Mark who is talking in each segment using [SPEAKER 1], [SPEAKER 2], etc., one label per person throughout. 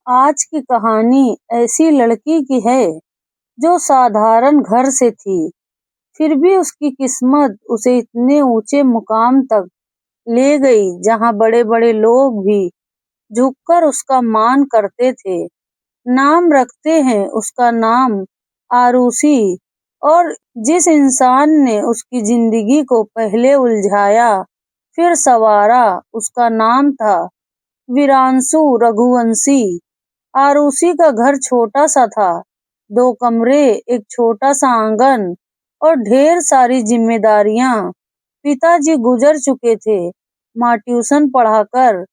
[SPEAKER 1] आज की कहानी ऐसी लड़की की है जो साधारण घर से थी, फिर भी उसकी किस्मत उसे इतने ऊंचे मुकाम तक ले गई जहां बड़े-बड़े लोग भी झुककर उसका मान करते थे। नाम रखते हैं उसका नाम आरुषि। और जिस इंसान ने उसकी जिंदगी को पहले उलझाया फिर संवारा, उसका नाम था वीरांशु रघुवंशी। आरुषि का घर छोटा सा था, 2 कमरे, एक छोटा सा आंगन और ढेर सारी जिम्मेदारियां। पिताजी गुजर चुके थे, माँ ट्यूशन पढ़ाकर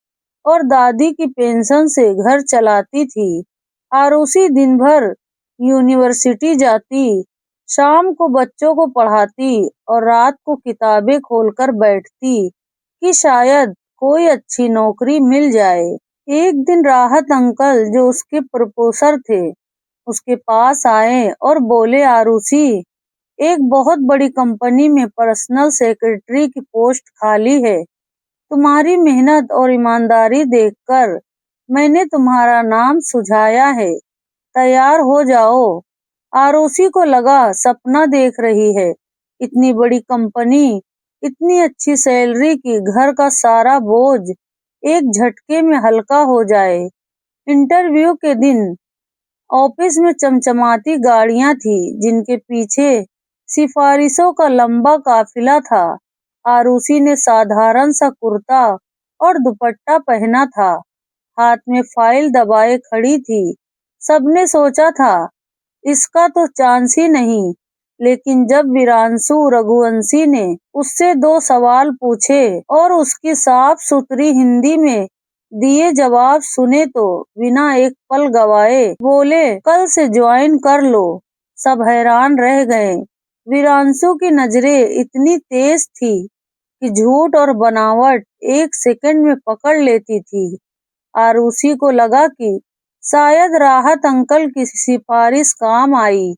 [SPEAKER 1] और दादी की पेंशन से घर चलाती थी। आरुषि दिन भर यूनिवर्सिटी जाती, शाम को बच्चों को पढ़ाती और रात को किताबें खोलकर बैठती कि शायद कोई अच्छी नौकरी मिल जाए। एक दिन राहत अंकल, जो उसके प्रोफेसर थे, उसके पास आए और बोले, आरुषि, एक बहुत बड़ी कंपनी में पर्सनल सेक्रेटरी की पोस्ट खाली है। तुम्हारी मेहनत और ईमानदारी देखकर मैंने तुम्हारा नाम सुझाया है। तैयार हो जाओ। आरुषि को लगा सपना देख रही है, इतनी बड़ी कंपनी, इतनी अच्छी सैलरी की घर का सारा बोझ एक झटके में हल्का हो जाए। इंटरव्यू के दिन ऑफिस में चमचमाती गाड़ियां थी जिनके पीछे सिफारिशों का लंबा काफिला था। आरुषि ने साधारण सा कुर्ता और दुपट्टा पहना था, हाथ में फाइल दबाए खड़ी थी। सबने सोचा था इसका तो चांस ही नहीं, लेकिन जब वीरांशु रघुवंशी ने उससे 2 सवाल पूछे और उसकी साफ सुथरी हिंदी में दिए जवाब सुने तो बिना एक पल गवाए बोले, कल से ज्वाइन कर लो। सब हैरान रह गए। वीरांशु की नजरें इतनी तेज थी कि झूठ और बनावट एक सेकंड में पकड़ लेती थी। आरुषि को लगा कि शायद राहत अंकल की सिफारिश काम आई,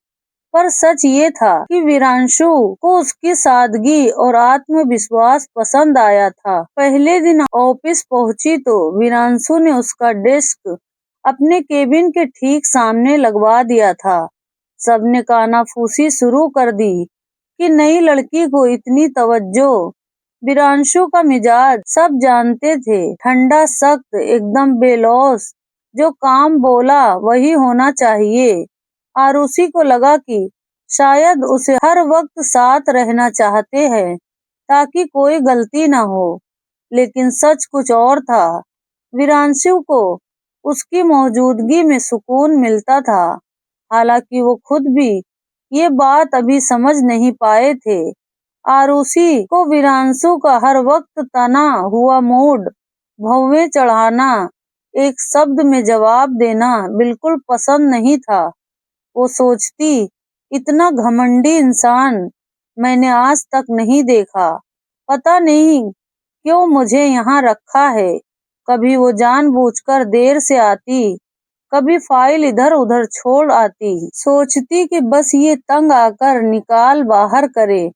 [SPEAKER 1] पर सच ये था कि वीरांशु को उसकी सादगी और आत्मविश्वास पसंद आया था। पहले दिन ऑफिस पहुंची तो वीरांशु ने उसका डेस्क अपने केबिन के ठीक सामने लगवा दिया था। सबने कानाफूसी शुरू कर दी कि नई लड़की को इतनी तवज्जो। वीरांशु का मिजाज सब जानते थे, ठंडा, सख्त, एकदम बेलौस, जो काम बोला वही होना चाहिए। आरुषि को लगा कि शायद उसे हर वक्त साथ रहना चाहते हैं ताकि कोई गलती ना हो, लेकिन सच कुछ और था। वीरांशु को उसकी मौजूदगी में सुकून मिलता था, हालांकि वो खुद भी ये बात अभी समझ नहीं पाए थे। आरुषि को वीरांशु का हर वक्त तना हुआ मूड, भौवें चढ़ाना, एक शब्द में जवाब देना बिल्कुल पसंद नहीं था। वो सोचती, इतना घमंडी इंसान मैंने आज तक नहीं देखा। पता नहीं क्यों मुझे यहाँ रखा है। कभी वो जानबूझकर देर से आती, कभी फाइल इधर उधर छोड़ आती। सोचती कि बस ये तंग आकर निकाल बाहर करे,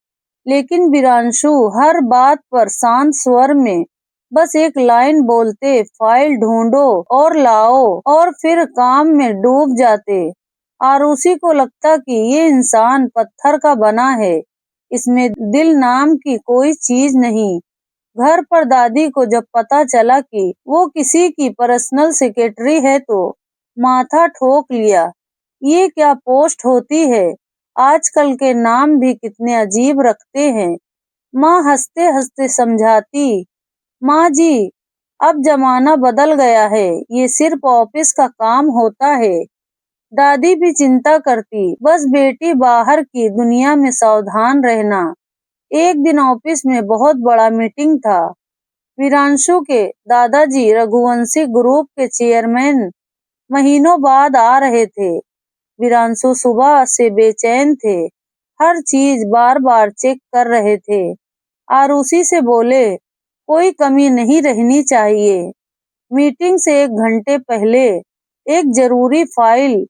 [SPEAKER 1] लेकिन वीरांशु हर बात पर शांत स्वर में बस एक लाइन बोलते, फाइल ढूंढो और लाओ, और फिर काम में डूब जाते। आरुषि को लगता कि ये इंसान पत्थर का बना है, इसमें दिल नाम की कोई चीज नहीं। घर पर दादी को जब पता चला कि वो किसी की पर्सनल सेक्रेटरी है तो माथा ठोक लिया। ये क्या पोस्ट होती है, आजकल के नाम भी कितने अजीब रखते हैं। माँ हंसते हंसते समझाती, माँ जी, अब जमाना बदल गया है, ये सिर्फ ऑफिस का काम होता है। दादी भी चिंता करती, बस बेटी बाहर की दुनिया में सावधान रहना। एक दिन ऑफिस में बहुत बड़ा मीटिंग था। वीरांशु के दादाजी रघुवंशी ग्रुप के चेयरमैन महीनों बाद आ रहे थे। वीरांशु सुबह से बेचैन थे, हर चीज बार बार चेक कर रहे थे। आरुषि से बोले, कोई कमी नहीं रहनी चाहिए। मीटिंग से 1 घंटे पहले एक जरूरी फाइल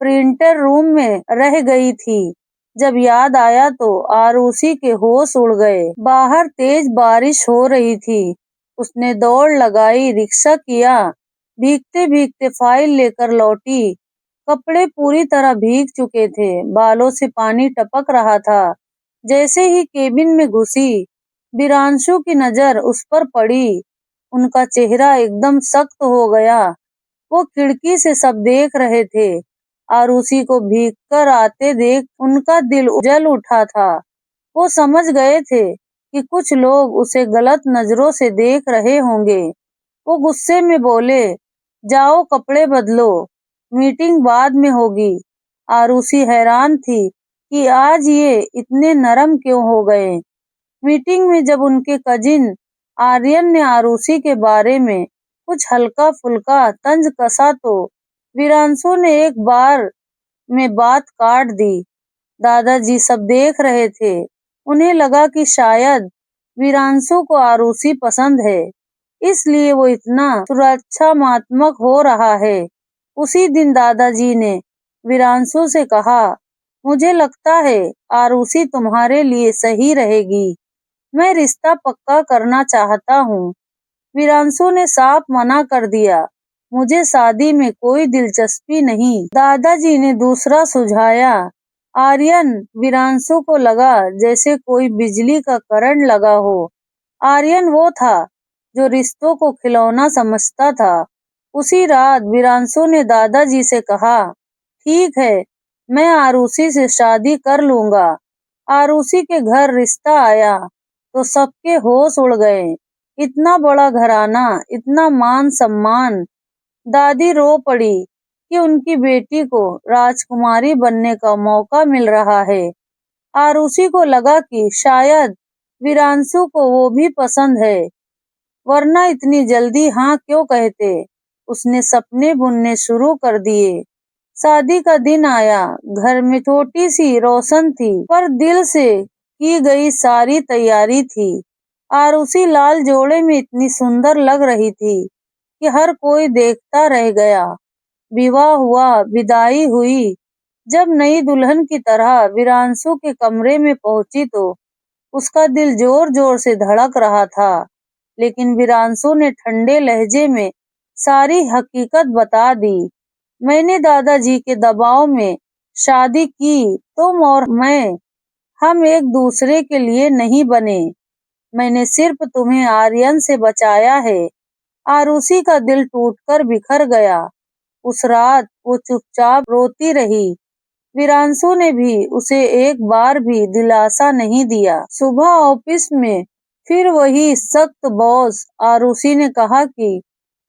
[SPEAKER 1] प्रिंटर रूम में रह गई थी। जब याद आया तो आरुषि के होश उड़ गए। बाहर तेज बारिश हो रही थी। उसने दौड़ लगाई, रिक्शा किया, भीगते भीगते फाइल लेकर लौटी। कपड़े पूरी तरह भीग चुके थे, बालों से पानी टपक रहा था। जैसे ही केबिन में घुसी, विरांशु की नजर उस पर पड़ी। उनका चेहरा एकदम सख्त हो गया। वो खिड़की से सब देख रहे थे। आरुषि को भीगकर आते देख उनका दिल जल उठा था। वो समझ गए थे कि कुछ लोग उसे गलत नजरों से देख रहे होंगे। वो गुस्से में बोले, जाओ कपड़े बदलो, मीटिंग बाद में होगी। आरुषि हैरान थी कि आज ये इतने नरम क्यों हो गए। मीटिंग में जब उनके कजिन आर्यन ने आरुषि के बारे में कुछ हल्का फुल्का तंज कसा तो वीरांशु ने एक बार में बात काट दी। दादाजी सब देख रहे थे। उन्हें लगा कि शायद वीरांशु को आरुषि पसंद है, इसलिए वो इतना सुरक्षात्मक हो रहा है। उसी दिन दादाजी ने वीरांशु से कहा, मुझे लगता है आरुषि तुम्हारे लिए सही रहेगी। मैं रिश्ता पक्का करना चाहता हूँ। वीरांशु ने साफ मना कर दिया, मुझे शादी में कोई दिलचस्पी नहीं। दादाजी ने दूसरा सुझाया। आर्यन। वीरांशु को लगा जैसे कोई बिजली का करंट लगा हो। आर्यन वो था जो रिश्तों को खिलौना समझता था। उसी रात वीरांशु ने दादाजी से कहा, ठीक है, मैं आरुषि से शादी कर लूंगा। आरुषि के घर रिश्ता आया तो सबके होश उड़ गए। इतना बड़ा घराना, इतना मान सम्मान। दादी रो पड़ी कि उनकी बेटी को राजकुमारी बनने का मौका मिल रहा है। आरुषि को लगा कि शायद वीरांशु को वो भी पसंद है, वरना इतनी जल्दी हाँ क्यों कहते। उसने सपने बुनने शुरू कर दिए। शादी का दिन आया। घर में छोटी सी रोशन थी, पर दिल से की गई सारी तैयारी थी। आरुषि लाल जोड़े में इतनी सुंदर लग रही थी कि हर कोई देखता रह गया। विवाह हुआ, विदाई हुई। जब नई दुल्हन की तरह वीरांशु के कमरे में पहुंची तो उसका दिल जोर जोर से धड़क रहा था। लेकिन वीरांशु ने ठंडे लहजे में सारी हकीकत बता दी। मैंने दादाजी के दबाव में शादी की। तुम और मैं, हम एक दूसरे के लिए नहीं बने। मैंने सिर्फ तुम्हें आर्यन से बचाया है। आरुषि का दिल टूटकर बिखर गया। उस रात वो चुपचाप रोती रही। वीरांशु ने भी उसे एक बार भी दिलासा नहीं दिया। सुबह ऑफिस में फिर वही सख्त बॉस। आरुषि ने कहा कि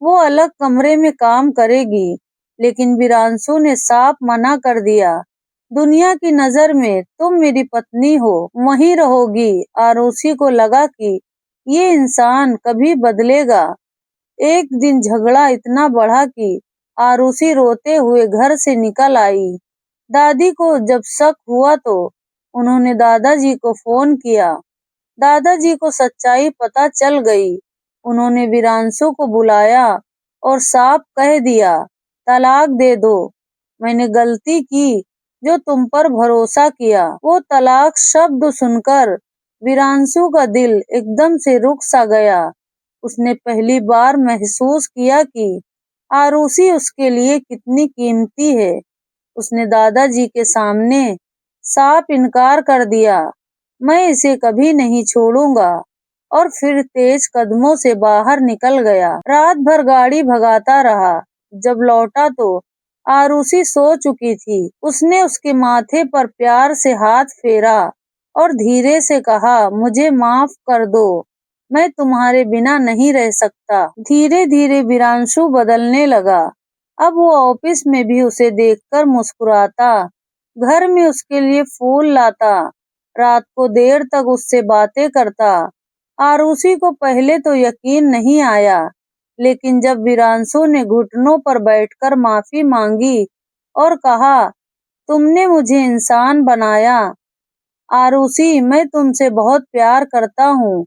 [SPEAKER 1] वो अलग कमरे में काम करेगी, लेकिन वीरांशु ने साफ मना कर दिया। दुनिया की नजर में तुम मेरी पत्नी हो, वहीं रहोगी। आरुषि को लगा कि ये इंसान कभी बदलेगा। एक दिन झगड़ा इतना बढ़ा कि आरुषि रोते हुए घर से निकल आई। दादी को जब शक हुआ तो उन्होंने दादाजी को फोन किया। दादाजी को सच्चाई पता चल गई। उन्होंने वीरांशु को बुलाया और साफ कह दिया, तलाक दे दो। मैंने गलती की जो तुम पर भरोसा किया। वो तलाक शब्द सुनकर वीरांशु का दिल एकदम से रुक सा गया। उसने पहली बार महसूस किया कि आरुषि उसके लिए कितनी कीमती है। उसने दादाजी के सामने साफ इनकार कर दिया, मैं इसे कभी नहीं छोड़ूंगा। और फिर तेज कदमों से बाहर निकल गया। रात भर गाड़ी भगाता रहा। जब लौटा तो आरुषि सो चुकी थी। उसने उसके माथे पर प्यार से हाथ फेरा और धीरे से कहा, मुझे माफ कर दो, मैं तुम्हारे बिना नहीं रह सकता। धीरे धीरे वीरांशु बदलने लगा। अब वो ऑफिस में भी उसे देखकर मुस्कुराता, घर में उसके लिए फूल लाता, रात को देर तक उससे बातें करता। आरुषि को पहले तो यकीन नहीं आया, लेकिन जब वीरांशु ने घुटनों पर बैठकर माफी मांगी और कहा, तुमने मुझे इंसान बनाया आरुषि, मैं तुमसे बहुत प्यार करता हूँ,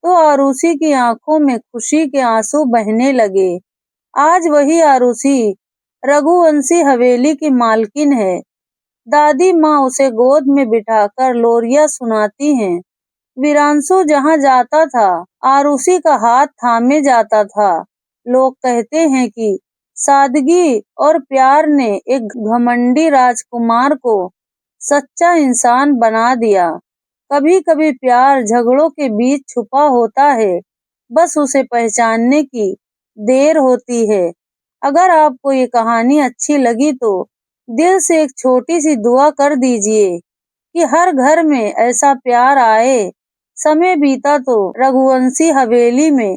[SPEAKER 1] तो आरुषि की आंखों में खुशी के आंसू बहने लगे। आज वही आरुषि रघुवंशी हवेली की मालकिन है। दादी माँ उसे गोद में बिठाकर लोरियां सुनाती हैं। वीरांशु जहाँ जाता था आरुषि का हाथ थामे जाता था। लोग कहते हैं कि सादगी और प्यार ने एक घमंडी राजकुमार को सच्चा इंसान बना दिया। कभी कभी प्यार झगड़ों के बीच छुपा होता है, बस उसे पहचानने की देर होती है। अगर आपको ये कहानी अच्छी लगी तो दिल से एक छोटी सी दुआ कर दीजिए कि हर घर में ऐसा प्यार आए। समय बीता तो रघुवंशी हवेली में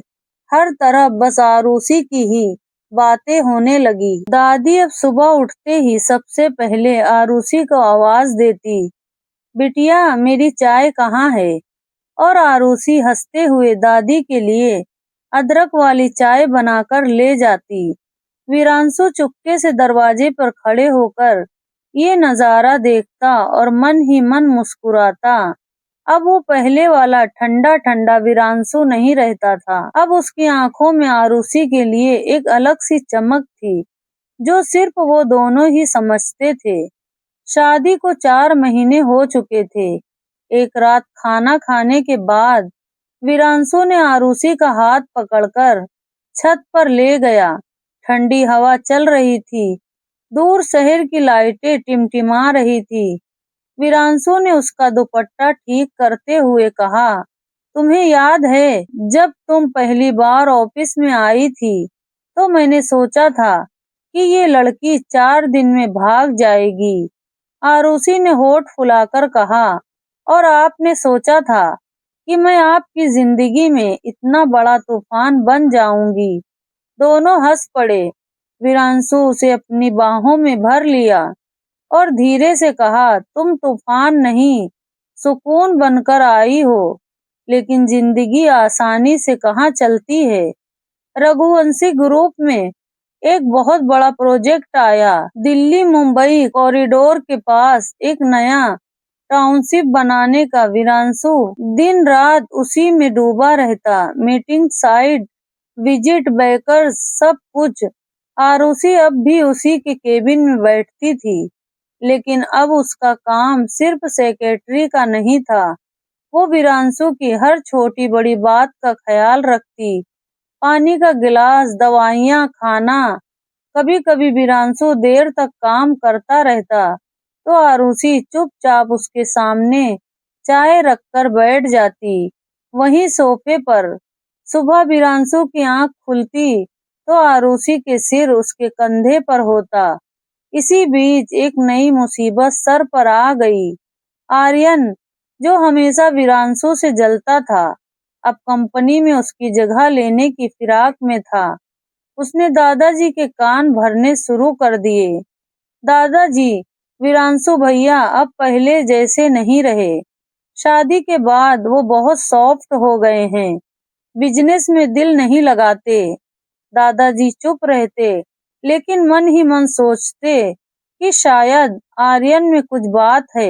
[SPEAKER 1] हर तरफ बस आरूसी की ही बातें होने लगी। दादी अब सुबह उठते ही सबसे पहले आरूसी को आवाज देती, बिटिया मेरी चाय कहाँ है? और आरूसी हंसते हुए दादी के लिए अदरक वाली चाय बनाकर ले जाती। वीरांशु चुपके से दरवाजे पर खड़े होकर ये नजारा देखता और मन ही मन मुस्कुराता। अब वो पहले वाला ठंडा ठंडा वीरांशु नहीं रहता था। अब उसकी आंखों में आरूसी के लिए एक अलग सी चमक थी, जो सिर्फ वो दोनों ही समझते थे। शादी को 4 महीने हो चुके थे। एक रात खाना खाने के बाद वीरांशु ने आरूसी का हाथ पकड़कर छत पर ले गया। ठंडी हवा चल रही थी, दूर शहर की लाइटें टिमटिमा रही थी। वीरांशु ने उसका दुपट्टा ठीक करते हुए कहा, तुम्हें याद है जब तुम पहली बार ऑफिस में आई थी तो मैंने सोचा था कि ये लड़की 4 दिन में भाग जाएगी। आरूसी ने होठ फुलाकर कहा, और आपने सोचा था कि मैं आपकी जिंदगी में इतना बड़ा तूफान बन जाऊंगी। दोनों हंस पड़े। वीरांशु उसे अपनी बाहों में भर लिया और धीरे से कहा, तुम तूफान नहीं, सुकून बनकर आई हो। लेकिन जिंदगी आसानी से कहाँ चलती है। रघुवंशी ग्रुप में एक बहुत बड़ा प्रोजेक्ट आया। दिल्ली मुंबई कॉरिडोर के पास एक नया टाउनशिप बनाने का। वीरांशु दिन रात उसी में डूबा रहता। मीटिंग साइट, विजिट, बैकर्स, सब कुछ। आरूसी अब भी उसी के केबिन में बैठती थी, लेकिन अब उसका काम सिर्फ सेक्रेटरी का नहीं था। वो वीरांशु की हर छोटी बड़ी बात का ख्याल रखती। पानी का गिलास, दवाइयाँ, खाना। कभी कभी वीरांशु देर तक काम करता रहता तो आरूसी चुपचाप उसके सामने चाय रखकर बैठ जाती। वहीं सोफे पर सुबह वीरांशु की आंख खुलती तो आरूसी के सिर उसके कंधे पर होता। इसी बीच एक नई मुसीबत सर पर आ गई। आर्यन, जो हमेशा वीरांशु से जलता था, अब कंपनी में उसकी जगह लेने की फिराक में था। उसने दादाजी के कान भरने शुरू कर दिए। दादाजी, वीरांशु भैया अब पहले जैसे नहीं रहे। शादी के बाद वो बहुत सॉफ्ट हो गए हैं, बिजनेस में दिल नहीं लगाते। दादाजी चुप रहते, लेकिन मन ही मन सोचते कि शायद आर्यन में कुछ बात है।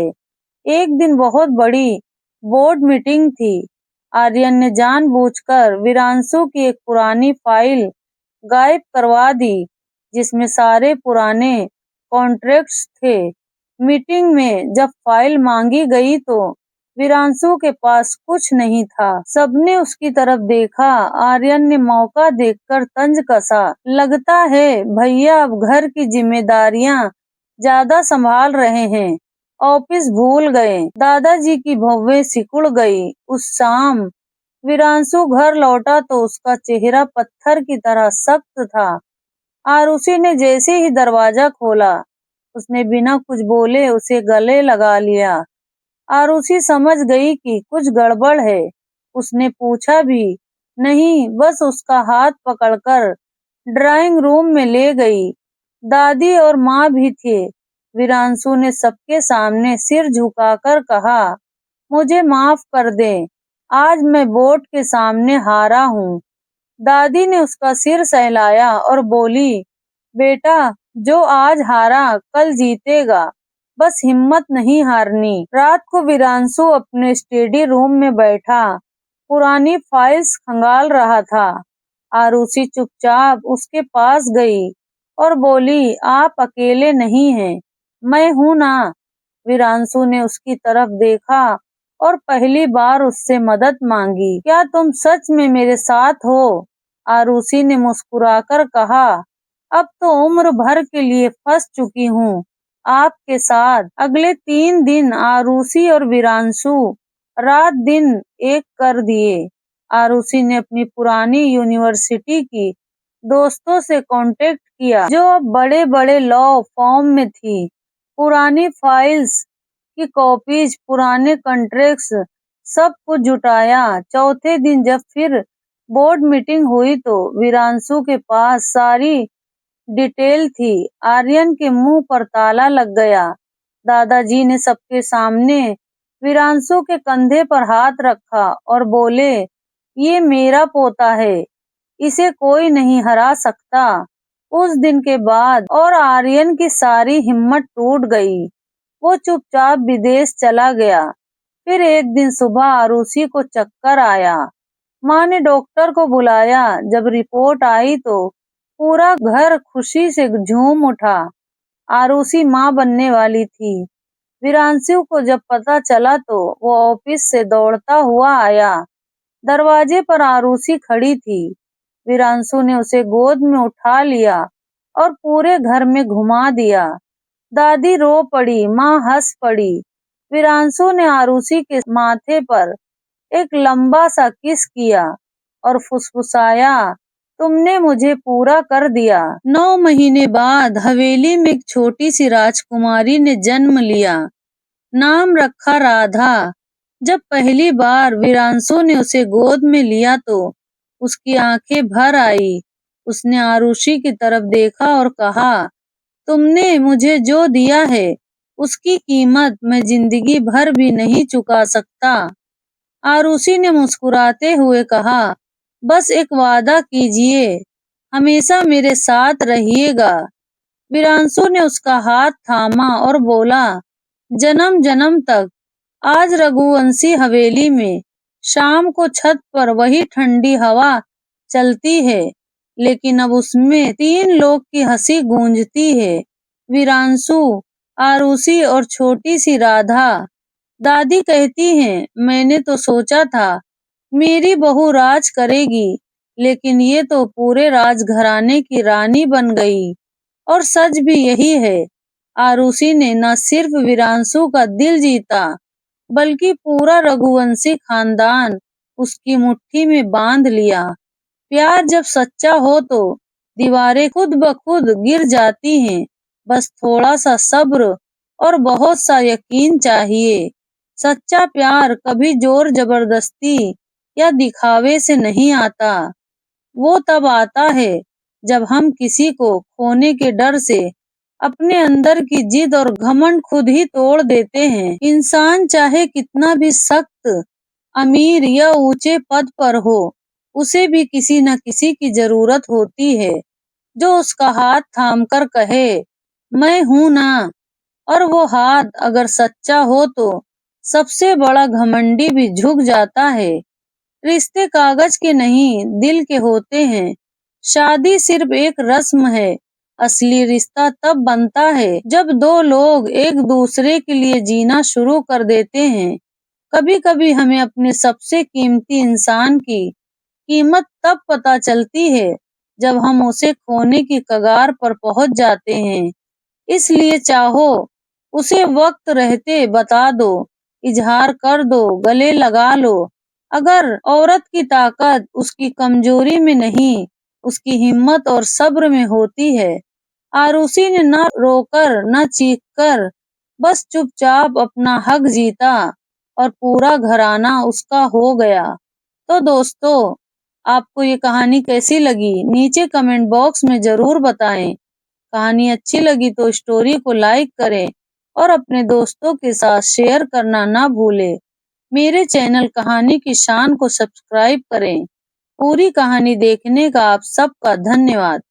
[SPEAKER 1] एक दिन बहुत बड़ी बोर्ड मीटिंग थी। आर्यन ने जानबूझकर वीरांशु की एक पुरानी फाइल गायब करवा दी, जिसमें सारे पुराने कॉन्ट्रैक्ट्स थे। मीटिंग में जब फाइल मांगी गई तो वीरांशु के पास कुछ नहीं था। सबने उसकी तरफ देखा। आर्यन ने मौका देखकर तंज कसा, लगता है भैया अब घर की जिम्मेदारियां ज्यादा संभाल रहे हैं, ऑफिस भूल गए। दादाजी की भौहें सिकुड़ गई। उस शाम वीरांशु घर लौटा तो उसका चेहरा पत्थर की तरह सख्त था। आरुषि ने जैसे ही दरवाजा खोला, उसने बिना कुछ बोले उसे गले लगा लिया। आरुषि समझ गई कि कुछ गड़बड़ है। उसने पूछा भी नहीं, बस उसका हाथ पकड़कर ड्राइंग रूम में ले गई। दादी और माँ भी थे। वीरांशु ने सबके सामने सिर झुकाकर कहा, मुझे माफ कर दे, आज मैं बोर्ड के सामने हारा हूँ। दादी ने उसका सिर सहलाया और बोली, बेटा, जो आज हारा कल जीतेगा, बस हिम्मत नहीं हारनी। रात को वीरांशु अपने स्टडी रूम में बैठा पुरानी फाइल्स खंगाल रहा था। आरुषि चुपचाप उसके पास गई और बोली, आप अकेले नहीं हैं, मैं हूं ना। वीरांशु ने उसकी तरफ देखा और पहली बार उससे मदद मांगी। क्या तुम सच में मेरे साथ हो? आरुषि ने मुस्कुराकर कहा, अब तो उम्र भर के लिए फंस चुकी हूँ आपके साथ। अगले 3 दिन आरुषि और वीरांशु रात दिन एक कर दिए। आरुषि ने अपनी पुरानी यूनिवर्सिटी की दोस्तों से कांटेक्ट किया जो अब बड़े बड़े लॉ फॉर्म में थी। पुरानी फाइल्स की कॉपीज, पुराने कॉन्ट्रैक्ट्स, सब कुछ जुटाया। चौथे दिन जब फिर बोर्ड मीटिंग हुई तो वीरांशु के पास सारी डिटेल थी। आर्यन के मुंह पर ताला लग गया। दादाजी ने सबके सामने वीरांशु के कंधे पर हाथ रखा और बोले, ये मेरा पोता है, इसे कोई नहीं हरा सकता। उस दिन के बाद और आर्यन की सारी हिम्मत टूट गई। वो चुपचाप विदेश चला गया। फिर एक दिन सुबह आरुषि को चक्कर आया। माँ ने डॉक्टर को बुलाया। जब रिपोर्ट आई तो पूरा घर खुशी से झूम उठा। आरुषि माँ बनने वाली थी। वीरांशु को जब पता चला तो वो ऑफिस से दौड़ता हुआ आया। दरवाजे पर आरुषि खड़ी थी। वीरांशु ने उसे गोद में उठा लिया और पूरे घर में घुमा दिया। दादी रो पड़ी, माँ हंस पड़ी। वीरांशु ने आरुषि के माथे पर एक लंबा सा किस किया और फुसफुसाया, तुमने मुझे पूरा कर दिया। 9 महीने बाद हवेली में एक छोटी सी राजकुमारी ने जन्म लिया। नाम रखा राधा। जब पहली बार वीरांशु ने उसे गोद में लिया तो उसकी आंखें भर आई। उसने आरुषि की तरफ देखा और कहा, तुमने मुझे जो दिया है उसकी कीमत मैं जिंदगी भर भी नहीं चुका सकता। आरुषि ने मुस्कुराते हुए कहा, बस एक वादा कीजिए, हमेशा मेरे साथ रहिएगा। वीरांशु ने उसका हाथ थामा और बोला, जन्म जन्म तक। आज रघुवंशी हवेली में शाम को छत पर वही ठंडी हवा चलती है, लेकिन अब उसमें 3 लोग की हंसी गूंजती है। वीरांशु, आरुषि और छोटी सी राधा। दादी कहती हैं, मैंने तो सोचा था मेरी बहू राज करेगी, लेकिन ये तो पूरे राजघराने की रानी बन गई। और सच भी यही है। आरुषि ने न सिर्फ वीरांशु का दिल जीता, बल्कि पूरा रघुवंशी खानदान उसकी मुट्ठी में बांध लिया। प्यार जब सच्चा हो तो दीवारें खुद ब खुद गिर जाती हैं। बस थोड़ा सा सब्र और बहुत सा यकीन चाहिए। सच्चा प्यार कभी जोर जबरदस्ती या दिखावे से नहीं आता। वो तब आता है जब हम किसी को खोने के डर से अपने अंदर की जिद और घमंड खुद ही तोड़ देते हैं। इंसान चाहे कितना भी सख्त, अमीर या ऊंचे पद पर हो, उसे भी किसी न किसी की जरूरत होती है जो उसका हाथ थामकर कहे, मैं हूं ना। और वो हाथ अगर सच्चा हो तो सबसे बड़ा घमंडी भी झुक जाता है। रिश्ते कागज के नहीं, दिल के होते हैं। शादी सिर्फ एक रस्म है। असली रिश्ता तब बनता है जब 2 लोग एक दूसरे के लिए जीना शुरू कर देते हैं। कभी कभी हमें अपने सबसे कीमती इंसान की कीमत तब पता चलती है जब हम उसे खोने की कगार पर पहुंच जाते हैं। इसलिए चाहो उसे वक्त रहते बता दो, इजहार कर दो, गले लगा लो। अगर औरत की ताकत उसकी कमजोरी में नहीं, उसकी हिम्मत और सब्र में होती है। आरुषि ने न रोकर न चीखकर, बस चुपचाप अपना हक जीता और पूरा घराना उसका हो गया। तो दोस्तों, आपको ये कहानी कैसी लगी? नीचे कमेंट बॉक्स में जरूर बताएं। कहानी अच्छी लगी तो स्टोरी को लाइक करें और अपने दोस्तों के साथ शेयर करना ना भूलें। मेरे चैनल कहानी की शान को सब्सक्राइब करें। पूरी कहानी देखने का आप सबका धन्यवाद।